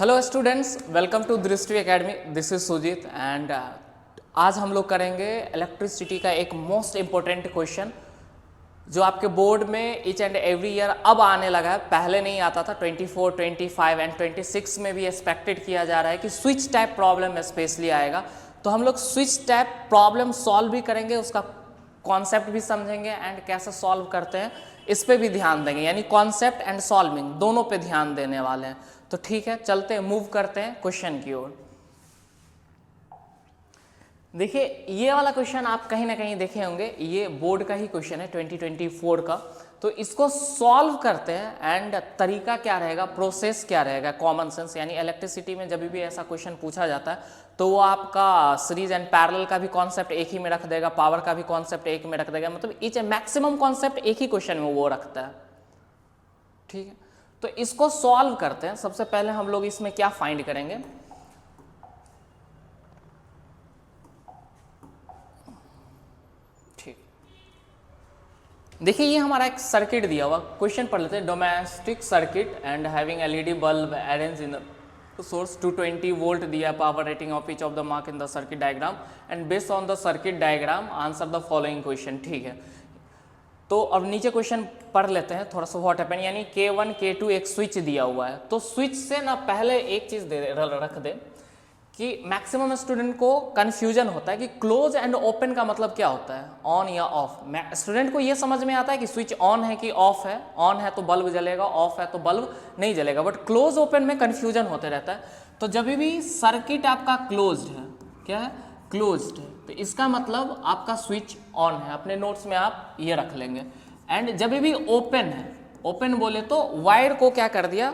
Hello students, welcome to Drishti academy. This is Sujeet and आज हम लोग करेंगे इलेक्ट्रिसिटी का एक मोस्ट इम्पोर्टेंट क्वेश्चन जो आपके बोर्ड में ईच एंड एवरी ईयर अब आने लगा है, पहले नहीं आता था। 24, 25 एंड 26 में भी एक्सपेक्टेड किया जा रहा है कि स्विच टाइप प्रॉब्लम स्पेशली आएगा। तो हम लोग स्विच टाइप प्रॉब्लम सॉल्व भी करेंगे, उसका कॉन्सेप्ट भी समझेंगे एंड कैसे सॉल्व करते हैं इस पे भी ध्यान देंगे, यानी कॉन्सेप्ट एंड सॉल्विंग दोनों पे ध्यान देने वाले हैं। तो ठीक है, चलते हैं, मूव करते हैं क्वेश्चन की ओर। देखिए, ये वाला क्वेश्चन आप कहीं ना कहीं देखे होंगे, ये बोर्ड का ही क्वेश्चन है 2024 का। तो इसको सॉल्व करते हैं एंड तरीका क्या रहेगा, प्रोसेस क्या रहेगा, कॉमन सेंस। यानी इलेक्ट्रिसिटी में जब भी ऐसा क्वेश्चन पूछा जाता है तो वो आपका सीरीज एंड पैरेलल का भी कॉन्सेप्ट एक ही में रख देगा, पावर का भी कॉन्सेप्ट एक में रख देगा, मतलब ईच मैक्सिमम कॉन्सेप्ट एक ही क्वेश्चन में वो रखता है। ठीक है, तो इसको सॉल्व करते हैं। सबसे पहले हम लोग इसमें क्या फाइंड करेंगे, ठीक, देखिए ये हमारा एक सर्किट दिया हुआ, क्वेश्चन पढ़ लेते हैं। Domestic circuit and having LED bulb arrange in source 220 volt दिया, power rating of each of the mark in the circuit diagram and based on the circuit diagram answer the following question. ठीक है, तो अब नीचे question पढ़ लेते हैं थोड़ा सा। व्हाट हैपन, यानी K1 K2 एक स्विच दिया हुआ है। तो स्विच से ना पहले एक चीज रख दे कि मैक्सिमम स्टूडेंट को कंफ्यूजन होता है कि क्लोज एंड ओपन का मतलब क्या होता है, ऑन या ऑफ। स्टूडेंट को ये समझ में आता है कि स्विच ऑन है कि ऑफ है, ऑन है तो बल्ब जलेगा, ऑफ है तो बल्ब नहीं जलेगा, बट क्लोज ओपन में कंफ्यूजन होते रहता है। तो जब भी सर्किट आपका क्लोज्ड है, क्या है, क्लोज्ड है, तो इसका मतलब आपका स्विच ऑन है। अपने नोट्स में आप ये रख लेंगे। एंड जब भी ओपन है, ओपन बोले तो वायर को क्या कर दिया,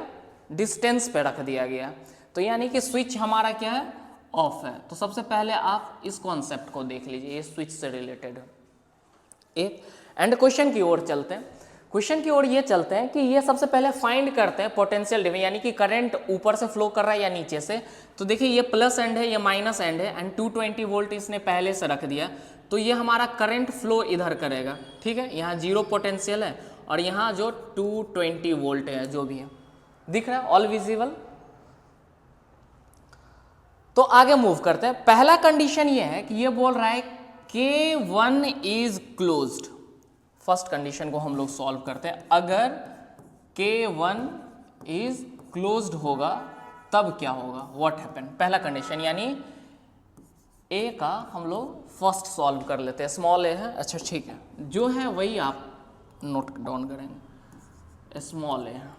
डिस्टेंस पे रख दिया गया, तो यानी कि स्विच हमारा क्या है, ऑफ है। तो सबसे पहले आप इस कॉन्सेप्ट को देख लीजिए, ये स्विच से रिलेटेड है एक। एंड क्वेश्चन की ओर चलते हैं। क्वेश्चन की ओर ये चलते हैं कि ये सबसे पहले फाइंड करते हैं पोटेंशियल डिफरेंस, यानी कि करंट ऊपर से फ्लो कर रहा है या नीचे से। तो देखिए ये प्लस एंड है, ये माइनस एंड है एंड 220 वोल्ट इसने पहले से रख दिया। तो ये हमारा करंट फ्लो इधर करेगा, ठीक है। यहाँ जीरो पोटेंशियल है और यहाँ जो 220 वोल्ट है, जो भी है दिख रहा है, ऑल विजिबल। तो आगे मूव करते हैं। पहला कंडीशन ये है कि ये बोल रहा है K1 is closed. First condition को हम लोग सॉल्व करते हैं। अगर K1 इज क्लोज्ड होगा तब क्या होगा, व्हाट हैपन, पहला कंडीशन। यानी ए का हम लोग फर्स्ट सॉल्व कर लेते हैं। स्मॉल ए है, अच्छा ठीक है, जो है वही आप नोट डाउन करेंगे, स्मॉल ए है।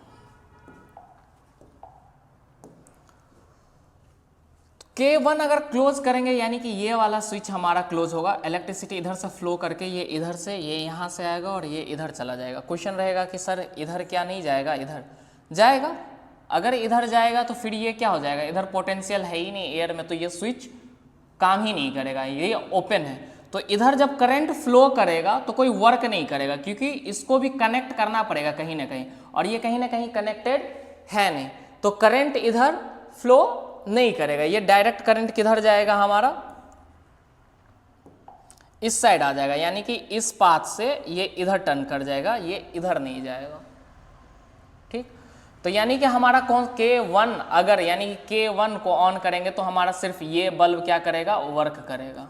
K1 अगर क्लोज करेंगे यानी कि ये वाला स्विच हमारा क्लोज होगा, इलेक्ट्रिसिटी इधर से फ्लो करके ये इधर से, ये यहाँ से आएगा और ये इधर चला जाएगा। क्वेश्चन रहेगा कि सर इधर क्या नहीं जाएगा, इधर जाएगा। अगर इधर जाएगा तो फिर ये क्या हो जाएगा, इधर पोटेंशियल है ही नहीं एयर में, तो ये स्विच काम ही नहीं करेगा, ये ओपन है। तो इधर जब करंट फ्लो करेगा तो कोई वर्क नहीं करेगा, क्योंकि इसको भी कनेक्ट करना पड़ेगा कहीं ना कहीं, और ये कहीं ना कहीं कनेक्टेड है नहीं, तो करंट इधर फ्लो नहीं करेगा। ये डायरेक्ट करंट किधर जाएगा, हमारा इस साइड आ जाएगा, यानी कि इस पाथ से ये इधर टर्न कर जाएगा, ये इधर नहीं जाएगा। ठीक, तो यानी कि हमारा कौन K1, अगर यानी कि K1 को ऑन करेंगे तो हमारा सिर्फ ये बल्ब क्या करेगा, वर्क करेगा।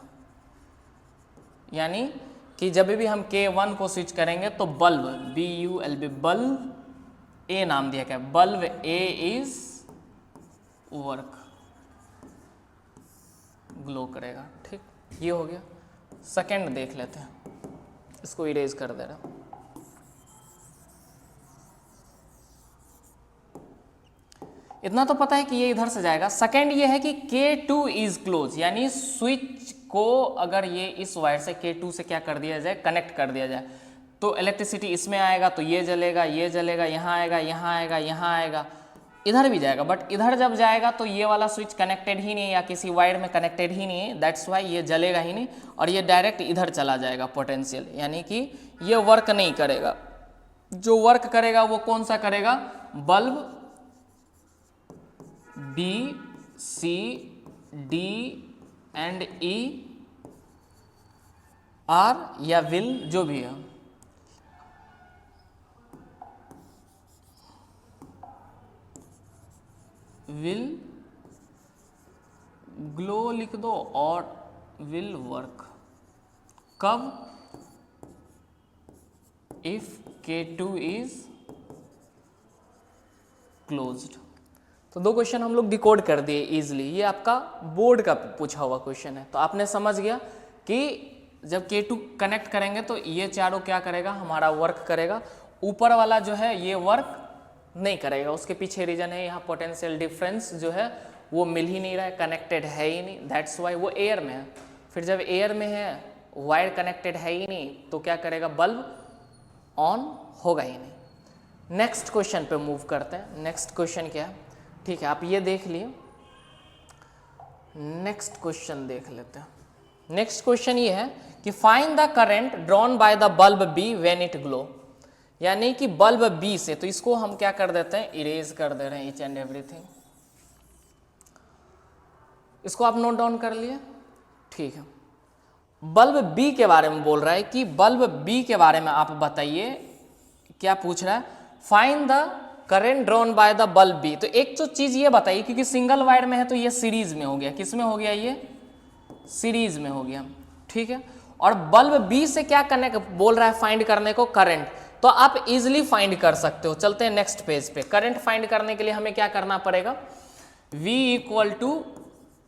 यानी कि जब भी हम K1 को स्विच करेंगे तो बल्ब BULB, बल्ब ए नाम दिया गया, bulb A is work, glow करेगा। ठीक, ये हो गया। सेकंड देख लेते हैं, इसको इरेज कर दे रहा हूं। इतना तो पता है कि ये इधर से जाएगा। सेकंड ये है कि K2 इज क्लोज, यानी स्विच को अगर ये इस वायर से K2 से क्या कर दिया जाए, कनेक्ट कर दिया जाए, तो इलेक्ट्रिसिटी इसमें आएगा तो ये जलेगा, ये जलेगा, यहाँ आएगा, यहाँ आएगा, यहाँ आएगा, इधर भी जाएगा। बट इधर जब जाएगा तो ये वाला स्विच कनेक्टेड ही नहीं है या किसी वायर में कनेक्टेड ही नहीं है, दैट्स वाई ये जलेगा ही नहीं, और ये डायरेक्ट इधर चला जाएगा पोटेंशियल, यानी कि ये वर्क नहीं करेगा। जो वर्क करेगा वो कौन सा करेगा, bulb B, C, D and E, R या विल, जो भी है। विल ग्लो लिख दो और विल वर्क कब, इफ K2 इज क्लोज्ड। तो दो क्वेश्चन हम लोग डिकोड कर दिए इजीली, ये आपका बोर्ड का पूछा हुआ क्वेश्चन है। तो आपने समझ गया कि जब K2 कनेक्ट करेंगे तो ये चारों क्या करेगा, हमारा वर्क करेगा, ऊपर वाला जो है ये वर्क नहीं करेगा। उसके पीछे रीजन है, यहाँ पोटेंशियल डिफरेंस जो है वो मिल ही नहीं रहा है, कनेक्टेड है ही नहीं, दैट्स वाई वो एयर में है। फिर जब एयर में है, वायर कनेक्टेड है ही नहीं, तो क्या करेगा, बल्ब ऑन होगा ही नहीं। नेक्स्ट क्वेश्चन पे मूव करते हैं। नेक्स्ट क्वेश्चन क्या है, ठीक है, आप ये देख लिए, नेक्स्ट क्वेश्चन देख लेते हैं। नेक्स्ट क्वेश्चन ये है कि find the current drawn by the bulb B when it glow, यानी कि बल्ब बी से, तो इसको हम क्या कर देते हैं, इरेज कर दे रहे हैं ईच एंड एवरीथिंग। इसको आप नोट डाउन कर लिए, ठीक है। बल्ब बी के बारे में बोल रहा है कि बल्ब बी के बारे में आप बताइए, क्या पूछ रहा है, find the current drawn by the bulb B. तो एक तो चीज ये बताइए, क्योंकि सिंगल वायर में है तो ये सीरीज में हो गया, किस में हो गया, ये सीरीज में हो गया, ठीक है। और बल्ब बी से क्या कनेक्ट बोल रहा है, फाइंड करने को करंट, तो आप इजिली फाइंड कर सकते हो। चलते हैं नेक्स्ट पेज पे। करंट फाइंड करने के लिए हमें क्या करना पड़ेगा, V equal to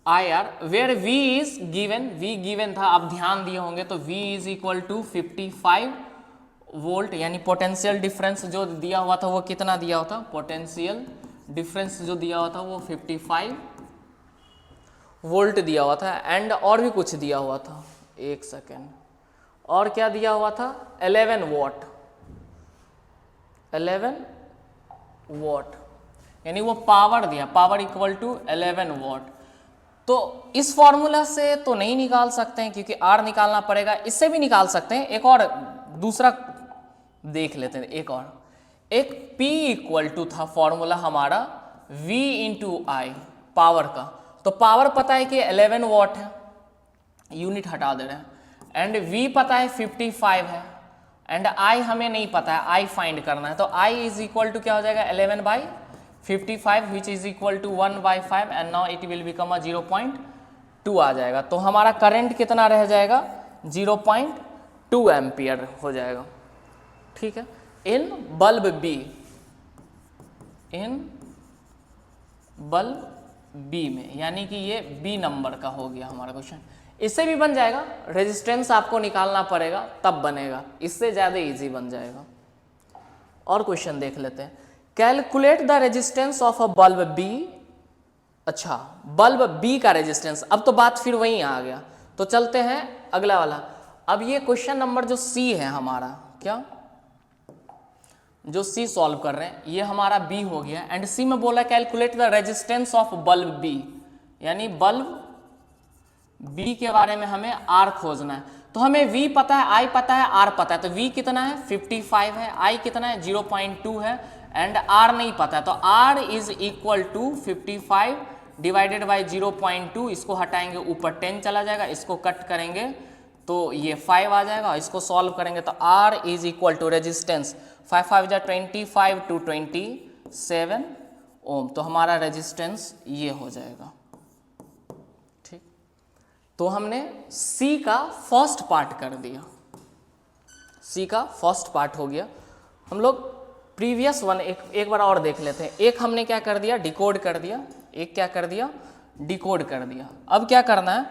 IR, where V is given, V given था, आप ध्यान दिए होंगे, तो V is equal to 55 volt, यानी पोटेंशियल डिफरेंस जो दिया हुआ था वो कितना दिया हुआ था, पोटेंशियल डिफरेंस जो दिया हुआ था वो 55 वोल्ट दिया हुआ था। एंड और भी कुछ दिया हुआ था, एक सेकेंड, और क्या दिया हुआ था, 11 वॉट, 11 वॉट, यानी वो पावर दिया, पावर इक्वल टू 11 वॉट। तो इस फॉर्मूला से तो नहीं निकाल सकते हैं, क्योंकि R निकालना पड़ेगा, इससे भी निकाल सकते हैं। एक और दूसरा देख लेते हैं, एक और, एक P इक्वल टू था फॉर्मूला हमारा V इंटू आई, पावर का। तो पावर पता है कि 11 वॉट है, यूनिट हटा दे रहे हैं, एंड V पता है 55 है, एंड I हमें नहीं पता है, I फाइंड करना है। तो I इज इक्वल टू क्या हो जाएगा, 11/55 which is equal to 1/5, and now it will become 0.2 आ जाएगा। तो हमारा करंट कितना रह जाएगा, 0.2 एम्पियर हो जाएगा, ठीक है, इन बल्ब बी, इन बल्ब बी में, यानी कि ये बी नंबर का हो गया हमारा क्वेश्चन। इससे भी बन जाएगा, रेजिस्टेंस आपको निकालना पड़ेगा तब बनेगा, इससे ज़्यादा इजी बन जाएगा। और क्वेश्चन देख लेते हैं, calculate the resistance of a bulb B. अच्छा, बल्ब बी का रेजिस्टेंस, अब तो बात फिर वहीं आ गया। तो चलते हैं अगला वाला। अब ये क्वेश्चन नंबर जो सी है हमारा, क्या जो सी सॉल्व कर रहे हैं, ये हमारा बी हो गया, एंड सी में बोला calculate the resistance of bulb B, यानी बल्ब बी के बारे में हमें आर खोजना है। तो हमें V पता है, I पता है, R पता है। तो V कितना है, 55 है, I कितना है, 0.2 है, एंड R नहीं पता है। तो R is equal to 55 divided by 0.2, इसको हटाएंगे ऊपर 10 चला जाएगा, इसको कट करेंगे तो ये 5 आ जाएगा, इसको सॉल्व करेंगे तो R is equal to resistance 5 5 25 to 27 ohm. तो हमारा रेजिस्टेंस ये हो जाएगा, ठीक। तो हमने C का फर्स्ट पार्ट कर दिया, C का फर्स्ट पार्ट हो गया। हम लोग प्रीवियस वन एक बार और देख लेते हैं। एक हमने क्या कर दिया, डिकोड कर दिया, एक क्या कर दिया, डिकोड कर दिया। अब क्या करना है,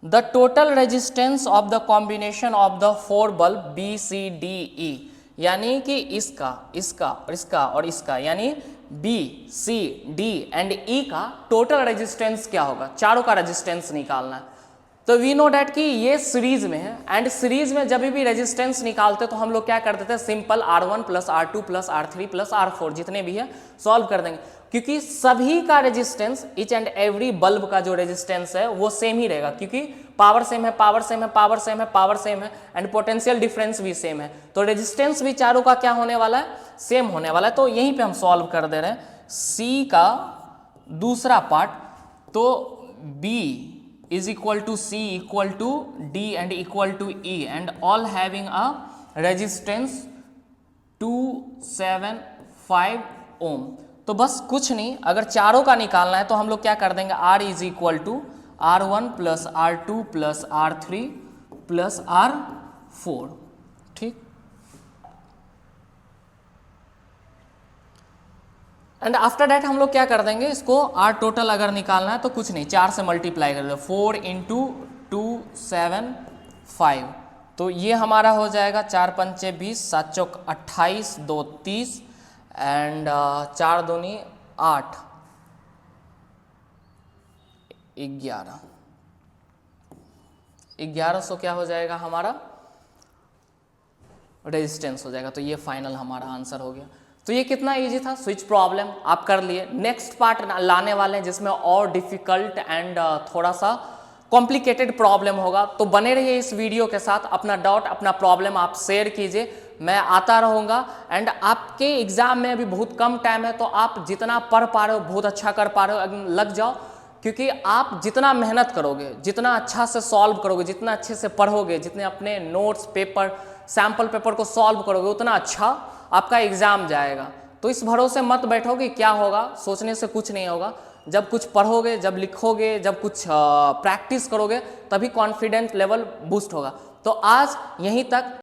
the total resistance of the combination of the 4 bulb B C D E, यानी कि इसका, इसका और इसका और इसका, यानी B C D and E का टोटल रेजिस्टेंस क्या होगा, चारों का रेजिस्टेंस निकालना है। तो वी नो डैट कि ये सीरीज में है, एंड सीरीज में जब भी रेजिस्टेंस निकालते तो हम लोग क्या कर देते हैं, simple R1 plus R2 plus R3 plus R4 जितने भी है सॉल्व कर देंगे, क्योंकि सभी का resistance, each and every bulb का जो रेजिस्टेंस है वो सेम ही रहेगा, क्योंकि पावर सेम है, पावर सेम है, पावर सेम है, पावर सेम है, एंड पोटेंशियल डिफरेंस भी सेम है। तो रेजिस्टेंस भी चारों का क्या होने वाला है, सेम होने वाला है। तो यहीं पे हम सॉल्व कर दे रहे हैं C का दूसरा पार्ट। तो B is equal to C equal to D and equal to E and all having a resistance 275 ohm। तो तो बस कुछ नहीं, अगर चारों का निकालना है तो हम लोग क्या कर देंगे, R is equal to R1 plus R2 plus R3 plus R4, ठीक। एंड आफ्टर डैट हम लोग क्या कर देंगे, इसको R टोटल अगर निकालना है तो कुछ नहीं, 4 से मल्टीप्लाई कर दो, 4 इंटू 2 7 5, तो ये हमारा हो जाएगा 4 पंचे 20, 7 चौक 28, 2 30 एंड 4 दूनी 8 1100 क्या हो जाएगा हमारा रेजिस्टेंस हो जाएगा। तो ये फाइनल हमारा आंसर हो गया। तो ये कितना इजी था, स्विच प्रॉब्लम आप कर लिए। नेक्स्ट पार्ट लाने वाले हैं जिसमें और डिफिकल्ट एंड थोड़ा सा कॉम्प्लिकेटेड प्रॉब्लम होगा, तो बने रहिए इस वीडियो के साथ। अपना डाउट अपना प्रॉब्लम आप शेयर कीजिए, मैं आता रहूँगा। एंड आपके एग्जाम में अभी बहुत कम टाइम है, तो आप जितना पढ़ पा रहे हो बहुत अच्छा कर पा रहे हो, लग जाओ, क्योंकि आप जितना मेहनत करोगे, जितना अच्छा से सॉल्व करोगे, जितना अच्छे से पढ़ोगे, जितने अपने नोट्स पेपर सैम्पल पेपर को सॉल्व करोगे, उतना अच्छा आपका एग्जाम जाएगा। तो इस भरोसे मत बैठो कि क्या होगा, सोचने से कुछ नहीं होगा। जब कुछ पढ़ोगे, जब लिखोगे, जब कुछ प्रैक्टिस करोगे, तभी कॉन्फिडेंस लेवल बूस्ट होगा। तो आज यहीं तक।